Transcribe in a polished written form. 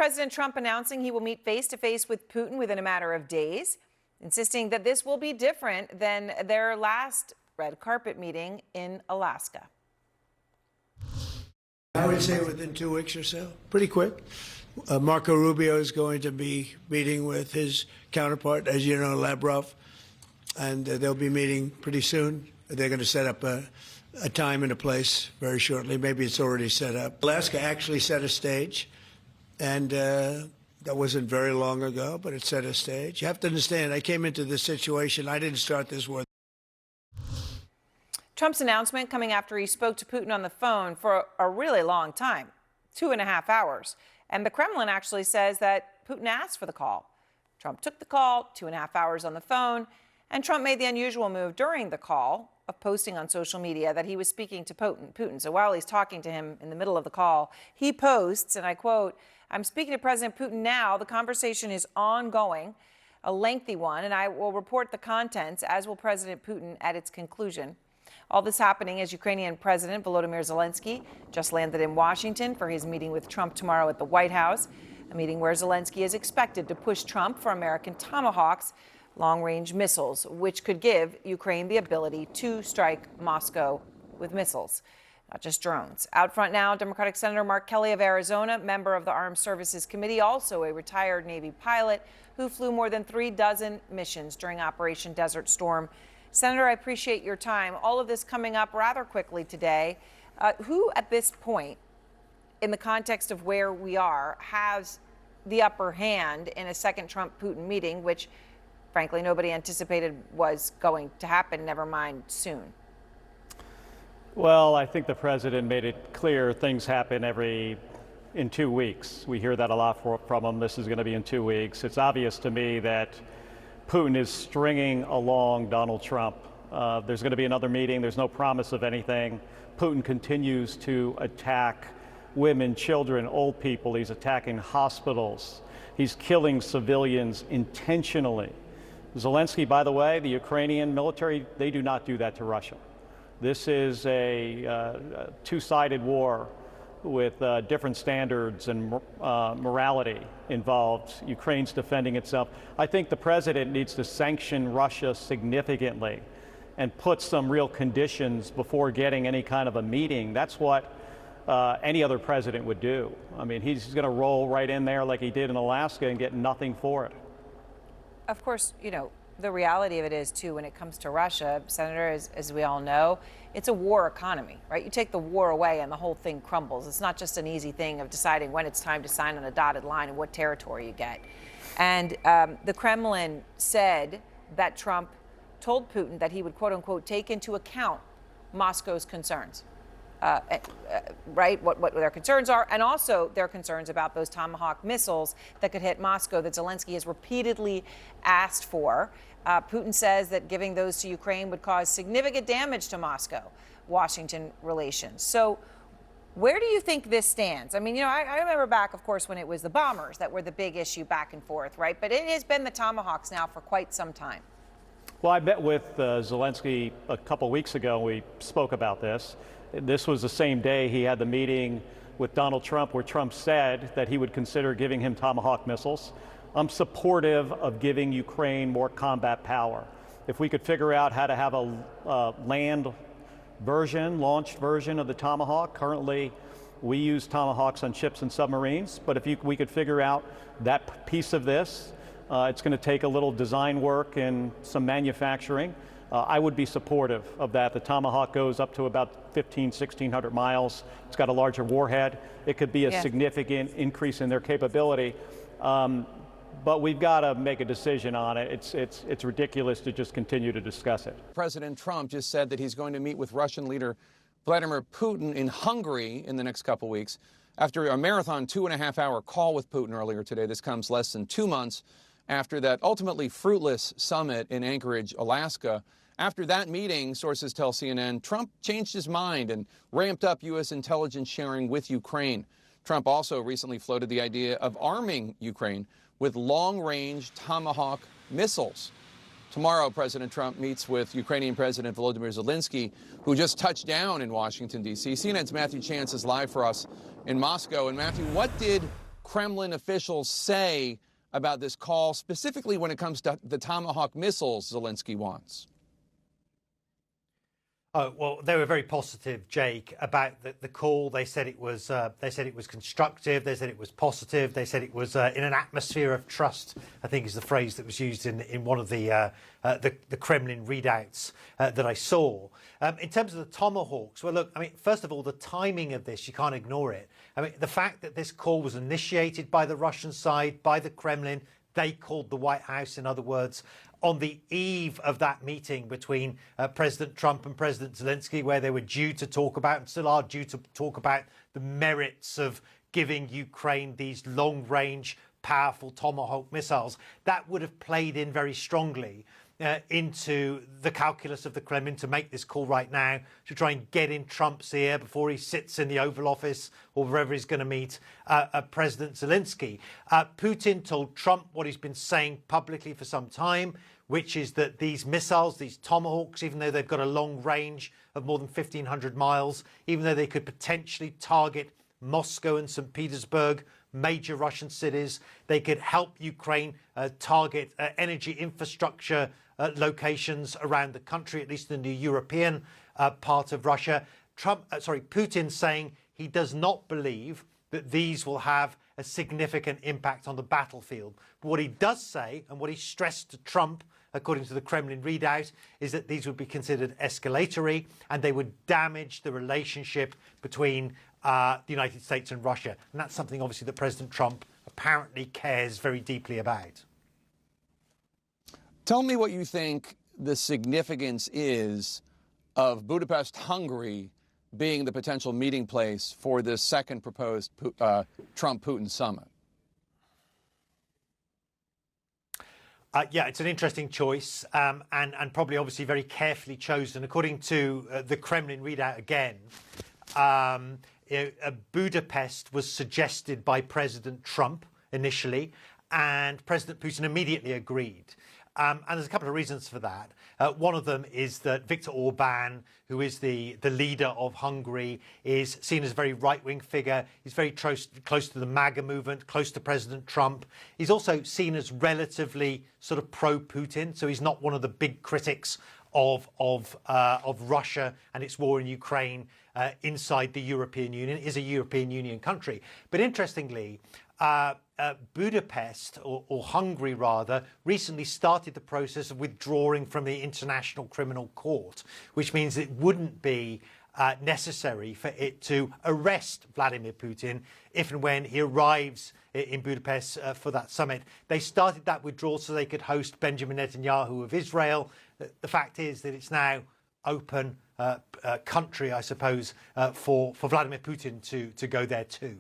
President Trump announcing he will meet face-to-face with Putin within a matter of days, insisting that this will be different than their last red carpet meeting in Alaska. I would say within 2 weeks or so, pretty quick. Marco Rubio is going to be meeting with his counterpart, as you know, Lavrov, and they'll be meeting pretty soon. They're going to set up a time and a place very shortly. Maybe it's already set up. Alaska actually set a stage, and that wasn't very long ago, but it set a stage. You have to understand, I came into this situation. I didn't start this war. Trump's announcement coming after he spoke to Putin on the phone for a really long time, 2.5 hours. And the Kremlin actually says that Putin asked for the call. Trump took the call, 2.5 hours on the phone, and Trump made the unusual move during the call of posting on social media that he was speaking to Putin. So while he's talking to him in the middle of the call, he posts, and I quote, "I'm speaking to President Putin now. The conversation is ongoing, a lengthy one, and I will report the contents, as will President Putin, at its conclusion." All this happening as Ukrainian President Volodymyr Zelensky just landed in Washington for his meeting with Trump tomorrow at the White House, a meeting where Zelensky is expected to push Trump for American Tomahawks long-range missiles, which could give Ukraine the ability to strike Moscow with missiles, not just drones. Out front now, Democratic Senator Mark Kelly of Arizona, member of the Armed Services Committee, also a retired Navy pilot who flew more than 36 missions during Operation Desert Storm. Senator, I appreciate your time. All of this coming up rather quickly today. Who at this point, in the context of where we are, has the upper hand in a second Trump-Putin meeting, which, frankly, nobody anticipated was going to happen, never mind soon? Well, I think the president made it clear things happen in 2 weeks. We hear that a lot from him. This is going to be in 2 weeks. It's obvious to me that Putin is stringing along Donald Trump. There's going to be another meeting. There's no promise of anything. Putin continues to attack women, children, old people. He's attacking hospitals. He's killing civilians intentionally. Zelensky, by the way, the Ukrainian military, they do not do that to Russia. This is a two-sided war with different standards and morality involved. Ukraine's defending itself. I think the president needs to sanction Russia significantly and put some real conditions before getting any kind of a meeting. That's what any other president would do. I mean, he's going to roll right in there like he did in Alaska and get nothing for it. Of course, the reality of it is, too, when it comes to Russia, Senator, as we all know, it's a war economy, right? You take the war away and the whole thing crumbles. It's not just an easy thing of deciding when it's time to sign on a dotted line and what territory you get. And the Kremlin said that Trump told Putin that he would, quote unquote, take into account Moscow's concerns. Right, what their concerns are, and also their concerns about those Tomahawk missiles that could hit Moscow that Zelensky has repeatedly asked for. Putin says that giving those to Ukraine would cause significant damage to Moscow-Washington relations. So where do you think this stands? I mean, I remember back, of course, when it was the bombers that were the big issue back and forth, right? But it has been the Tomahawks now for quite some time. Well, I met with Zelensky a couple weeks ago. We spoke about this. This was the same day he had the meeting with Donald Trump where Trump said that he would consider giving him Tomahawk missiles. I'm supportive of giving Ukraine more combat power. If we could figure out how to have a land version, launched version of the Tomahawk. Currently, we use Tomahawks on ships and submarines, but if we could figure out that piece of this, it's going to take a little design work and some manufacturing. I would be supportive of that. The Tomahawk goes up to about 1,600 miles. It's got a larger warhead. It could be a significant increase in their capability. But we've got to make a decision on it. It's ridiculous to just continue to discuss it. President Trump just said that he's going to meet with Russian leader Vladimir Putin in Hungary in the next couple weeks. After a marathon 2.5-hour call with Putin earlier today, this comes less than 2 months after that ultimately fruitless summit in Anchorage, Alaska. After that meeting, sources tell CNN, Trump changed his mind and ramped up U.S. intelligence sharing with Ukraine. Trump also recently floated the idea of arming Ukraine with long-range Tomahawk missiles. Tomorrow, President Trump meets with Ukrainian President Volodymyr Zelensky, who just touched down in Washington, D.C. CNN's Matthew Chance is live for us in Moscow. And Matthew, what did Kremlin officials say about this call, specifically when it comes to the Tomahawk missiles Zelensky wants? Oh, well, they were very positive, Jake, about the call. They said it was constructive. They said it was positive. They said it was in an atmosphere of trust, I think is the phrase that was used in one of the Kremlin readouts that I saw. In terms of the Tomahawks, well, look, I mean, first of all, the timing of this, you can't ignore it. I mean, the fact that this call was initiated by the Russian side, by the Kremlin, they called the White House, in other words, on the eve of that meeting between President Trump and President Zelensky, where they were due to talk about, and still are due to talk about, the merits of giving Ukraine these long-range, powerful Tomahawk missiles. That would have played in very strongly into the calculus of the Kremlin to make this call right now, to try and get in Trump's ear before he sits in the Oval Office or wherever he's going to meet President Zelensky. Putin told Trump what he's been saying publicly for some time, which is that these missiles, these Tomahawks, even though they've got a long range of more than 1,500 miles, even though they could potentially target Moscow and St. Petersburg, major Russian cities, they could help Ukraine target energy infrastructure locations around the country, at least in the European part of Russia. Putin saying he does not believe that these will have a significant impact on the battlefield. But what he does say, and what he stressed to Trump, according to the Kremlin readout, is that these would be considered escalatory and they would damage the relationship between the United States and Russia. And that's something, obviously, that President Trump apparently cares very deeply about. Tell me what you think the significance is of Budapest, Hungary, being the potential meeting place for this second proposed Trump-Putin summit. Yeah, it's an interesting choice and probably obviously very carefully chosen. According to the Kremlin readout again, Budapest was suggested by President Trump initially, and President Putin immediately agreed. And there's a couple of reasons for that. One of them is that Viktor Orban, who is the leader of Hungary, is seen as a very right-wing figure. He's very close to the MAGA movement, close to President Trump. He's also seen as relatively sort of pro-Putin, so he's not one of the big critics of Russia and its war in Ukraine inside the European Union. It is a European Union country. But interestingly, Budapest, or Hungary rather, recently started the process of withdrawing from the International Criminal Court, which means it wouldn't be necessary for it to arrest Vladimir Putin if and when he arrives in Budapest for that summit. They started that withdrawal so they could host Benjamin Netanyahu of Israel. The fact is that it's now open country, I suppose, for Vladimir Putin to go there too.